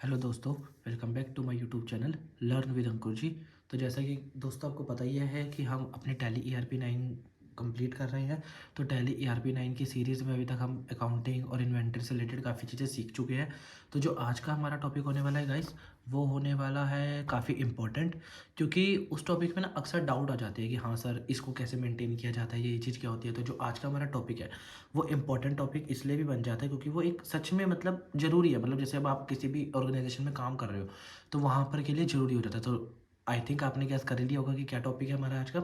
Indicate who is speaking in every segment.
Speaker 1: Hello दोस्तों, welcome back to my YouTube channel learn with Ankur ji. तो जैसा कि दोस्तों आपको पता ही है कि हम अपने टैली ERP9 कंप्लीट कर रहे हैं। तो टैली ERP9 की सीरीज़ में अभी तक हम अकाउंटिंग और इन्वेंटरी से रिलेटेड काफ़ी चीज़ें सीख चुके हैं। तो जो आज का हमारा टॉपिक होने वाला है गाइस, वो होने वाला है काफ़ी इंपॉर्टेंट, क्योंकि उस टॉपिक में ना अक्सर डाउट आ जाते हैं कि हाँ सर, इसको कैसे मेंटेन किया जाता है, ये चीज़ क्या होती है। तो जो आज का हमारा टॉपिक है वो इम्पोर्टेंट टॉपिक इसलिए भी बन जाता है क्योंकि वो एक सच में मतलब ज़रूरी है। मतलब जैसे अब आप किसी भी ऑर्गेनाइजेशन में काम कर रहे हो तो वहाँ पर के लिए ज़रूरी हो जाता है। तो आई थिंक आपने गैस कर ही लिया होगा कि क्या टॉपिक है हमारा आज का।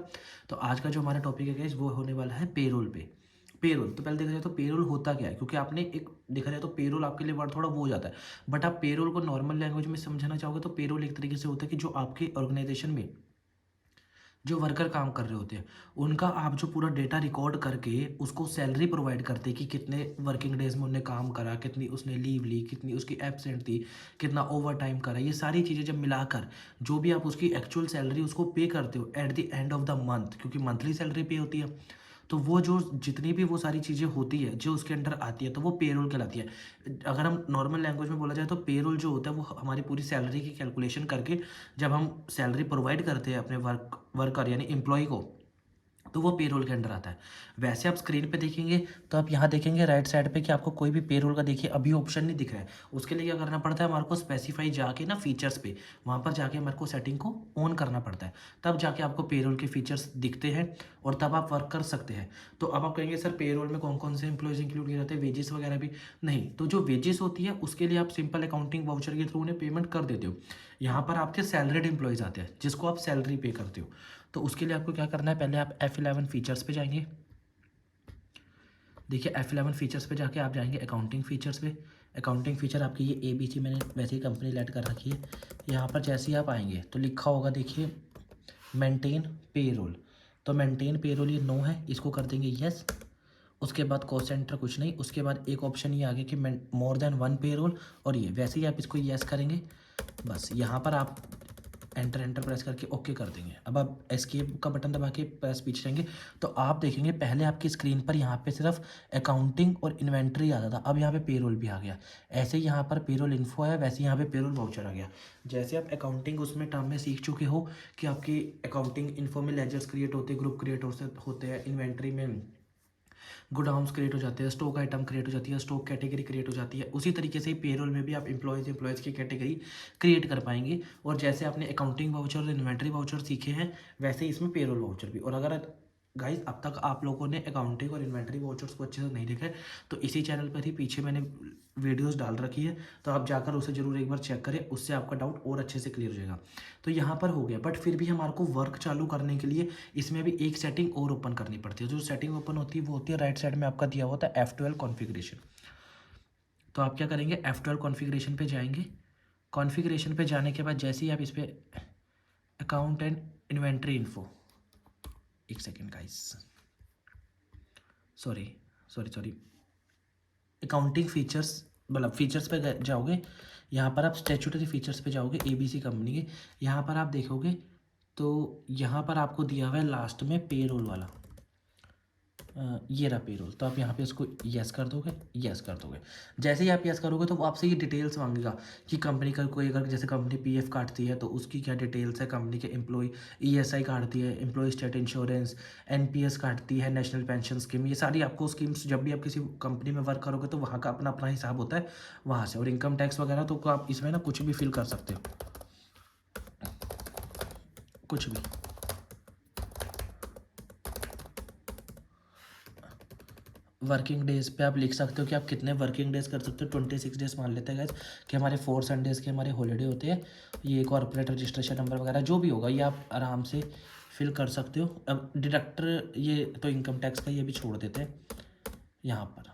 Speaker 1: तो आज का जो हमारा टॉपिक है गैस, वो होने वाला है पेरोल पे। पेरोल तो पहले देखा जाए तो पेरोल होता क्या है, क्योंकि आपने एक देखा जाए तो पेरोल आपके लिए वर्ड थोड़ा वो हो जाता है। बट आप पेरोल को नॉर्मल लैंग्वेज में समझना चाहोगे तो पेरोल एक तरीके से होता है कि जो आपके ऑर्गेनाइजेशन में जो वर्कर काम कर रहे होते हैं उनका आप जो पूरा डेटा रिकॉर्ड करके उसको सैलरी प्रोवाइड करते हैं कि कितने वर्किंग डेज में उन्होंने काम करा, कितनी उसने लीव ली, कितनी उसकी एब्सेंट थी, कितना ओवर टाइम करा। ये सारी चीज़ें जब मिलाकर जो भी आप उसकी एक्चुअल सैलरी उसको पे करते हो at the end of the month, क्योंकि मंथली सैलरी पे होती है। तो वो जो जितनी भी वो सारी चीज़ें होती है जो उसके अंडर आती है तो वो पेरोल कहलाती है। अगर हम नॉर्मल लैंग्वेज में बोला जाए तो पेरोल जो होता है वो हमारी पूरी सैलरी की कैलकुलेशन करके जब हम सैलरी प्रोवाइड करते हैं अपने वर्कर यानी एम्प्लॉय को, तो वो पेरोल के अंडर आता है। वैसे आप स्क्रीन पे देखेंगे तो आप यहाँ देखेंगे राइट साइड पे कि आपको कोई भी पेरोल का देखिए अभी ऑप्शन नहीं दिख रहा है। उसके लिए क्या करना पड़ता है, हमारे को स्पेसिफाई जाके ना फीचर्स पे, वहाँ पर जाके हमारे को सेटिंग को ऑन करना पड़ता है। तब जाके आपको पेरोल के फीचर्स दिखते हैं और तब आप वर्क कर सकते हैं। तो अब आप कहेंगे सर पेरोल में कौन कौन से एम्प्लॉयज़ इंक्लूड किए जाते हैं, वेजेस वगैरह भी? नहीं, तो जो वेजेस होती है उसके लिए आप सिंपल अकाउंटिंग वाउचर के थ्रू उन्हें पेमेंट कर देते हो। यहाँ पर आपके सैलरीड एम्प्लॉयज़ आते हैं जिसको आप सैलरी पे करते हो। तो उसके लिए आपको क्या करना है, पहले आप F11 फीचर्स पे जाएंगे। देखिए F11 फीचर्स पे जाके आप जाएंगे अकाउंटिंग फीचर्स पे। अकाउंटिंग फीचर आपकी ये ABC मैंने वैसे ही कंपनी लेट कर रखी है। यहाँ पर जैसे ही आप आएंगे तो लिखा होगा देखिए मेंटेन पेरोल। तो मेंटेन पेरोल ये नो है, इसको कर देंगे यस। उसके बाद कॉस्ट सेंटर कुछ नहीं, उसके बाद एक ऑप्शन ये आगे कि मोर देन वन पेरोल, और ये वैसे ही आप इसको यस करेंगे। बस यहाँ पर आप एंटर एंटर प्रेस करके ओके कर देंगे। अब आप एस्केप का बटन दबा के प्रेस पीछे जाएंगे तो आप देखेंगे पहले आपकी स्क्रीन पर यहाँ पे सिर्फ अकाउंटिंग और इन्वेंट्री आता था, अब यहाँ पे पेरोल भी आ गया। ऐसे ही यहाँ पर पेरोल इन्फो है, वैसे यहाँ पे पेरोल वाउचर आ गया। जैसे आप अकाउंटिंग उसमें टर्म में सीख चुके हो कि आपकी अकाउंटिंग इन्फो में लेजर्स क्रिएट होते हैं, ग्रुप क्रिएट होते हैं, इन्वेंट्री में गोडाउन्स क्रिएट हो जाते हैं, स्टॉक आइटम क्रिएट हो जाती है, स्टॉक कैटेगरी क्रिएट हो जाती है। उसी तरीके से ही पेरोल में भी आप एम्प्लॉयज़ की कैटेगरी क्रिएट कर पाएंगे। और जैसे आपने अकाउंटिंग वाउचर और इन्वेंट्री वाउचर सीखे हैं वैसे ही इसमें पेरोल वाउचर भी। और अगर गाइज अब तक आप लोगों ने अकाउंटिंग और इन्वेंट्री वाउचर्स को अच्छे से नहीं देखा है तो इसी चैनल पर ही पीछे मैंने वीडियोस डाल रखी है, तो आप जाकर उसे जरूर एक बार चेक करें, उससे आपका डाउट और अच्छे से क्लियर हो जाएगा। तो यहाँ पर हो गया, बट फिर भी हमारे को वर्क चालू करने के लिए इसमें भी एक सेटिंग और ओपन करनी पड़ती है। जो सेटिंग ओपन होती है वो होती है राइट साइड में आपका दिया होता है F12 कॉन्फ़िगरेशन। तो आप क्या करेंगे, F12 कॉन्फ़िगरेशन पे जाएंगे। कॉन्फ़िगरेशन पे जाने के बाद जैसे ही आप इस पर अकाउंट एंड इन्वेंट्री इन्फो, एक second guys, sorry sorry sorry, accounting features मतलब फीचर्स पे जाओगे। यहाँ पर आप स्टैट्यूटरी फीचर्स पे जाओगे ABC कंपनी के। यहाँ पर आप देखोगे तो यहाँ पर आपको दिया हुआ है लास्ट में पेरोल वाला, ये रहा पेरोल। तो आप यहाँ पे इसको यस कर दोगे, यस कर दोगे। जैसे ही आप यस करोगे तो वो आपसे ये डिटेल्स मांगेगा कि कंपनी का कोई अगर जैसे कंपनी PF काटती है तो उसकी क्या डिटेल्स है, कंपनी के एम्प्लॉय ESI काटती है, एम्प्लॉय स्टेट इंश्योरेंस, NPS काटती है, नेशनल पेंशन स्कीम, ये सारी आपको स्कीम्स जब भी आप किसी कंपनी में वर्क करोगे तो वहाँ का अपना अपना हिसाब होता है वहाँ से। और इनकम टैक्स वगैरह तो आप इसमें ना कुछ भी फिल कर सकते हो, कुछ भी। वर्किंग डेज पे आप लिख सकते हो कि आप कितने वर्किंग डेज कर सकते हो। 26 डेज मान लेते हैं गैस कि हमारे 4 संडेज़ के हमारे हॉलीडे होते हैं। ये कॉर्पोरेट रजिस्ट्रेशन नंबर वगैरह जो भी होगा ये आप आराम से फिल कर सकते हो। अब डिडक्टर ये तो इनकम टैक्स का ये भी छोड़ देते हैं यहाँ पर।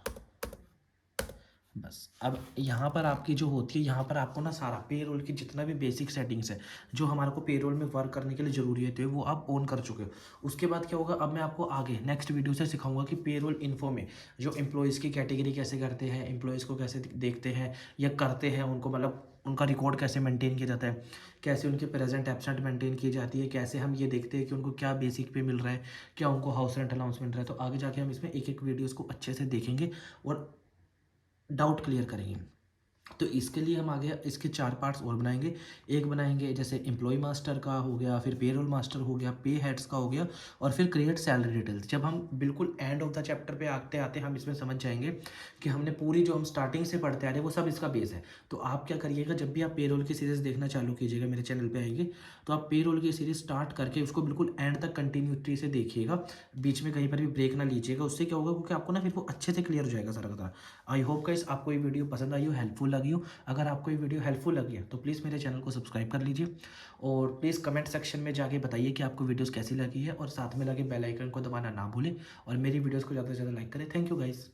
Speaker 1: बस अब यहाँ पर आपकी जो होती है, यहाँ पर आपको ना सारा पेरोल की जितना भी बेसिक सेटिंग्स है जो हमारे को पेरोल में वर्क करने के लिए ज़रूरी होती है वो आप ऑन कर चुके हो। उसके बाद क्या होगा, अब मैं आपको आगे नेक्स्ट वीडियो से सिखाऊंगा कि पेरोल इन्फो में जो एम्प्लॉयज़ की कैटेगरी कैसे करते हैं, एम्प्लॉयज़ को कैसे देखते हैं या करते हैं, उनको मतलब उनका रिकॉर्ड कैसे मेंटेन किया जाता है, कैसे उनके प्रेजेंट एब्सेंट मेंटेन की जाती है, कैसे हम ये देखते हैं कि उनको क्या बेसिक पे मिल रहा है, क्या उनको हाउस रेंट अलाउंस मिल रहा है। तो आगे जाके हम इसमें एक एक वीडियोज़ को अच्छे से देखेंगे और डाउट क्लियर करेंगे। तो इसके लिए हम आगे इसके 4 पार्ट्स और बनाएंगे। एक बनाएंगे जैसे एम्प्लॉय मास्टर का हो गया, फिर पेरोल मास्टर हो गया, पे हेड्स का हो गया, और फिर क्रिएट सैलरी डिटेल्स। जब हम बिल्कुल एंड ऑफ द चैप्टर पे आते आते हम इसमें समझ जाएंगे कि हमने पूरी जो हम स्टार्टिंग से पढ़ते आ रहे हैं वो सब इसका बेस है। तो आप क्या करिएगा, जब भी आप पेरोल की सीरीज़ देखना चालू कीजिएगा, मेरे चैनल पर आएंगे, तो आप पेरोल की सीरीज़ स्टार्ट करके उसको बिल्कुल एंड तक कंटिन्यूटी से देखिएगा, बीच में कहीं पर भी ब्रेक ना लीजिएगा। उससे क्या होगा, क्योंकि आपको ना फिर वो अच्छे से क्लियर हो जाएगा सारा का सारा। आई होप गाइस आपको ये वीडियो पसंद आई हो, हेल्पफुल लगी हो। अगर आपको ये वीडियो हेल्पफुल लगी है तो प्लीज़ मेरे चैनल को सब्सक्राइब कर लीजिए, और प्लीज़ कमेंट सेक्शन में जाके बताइए कि आपको वीडियोस कैसी लगी है, और साथ में लगे बेल आइकन को दबाना ना भूलें, और मेरी वीडियोस को ज़्यादा से ज़्यादा लाइक करें। Thank you guys.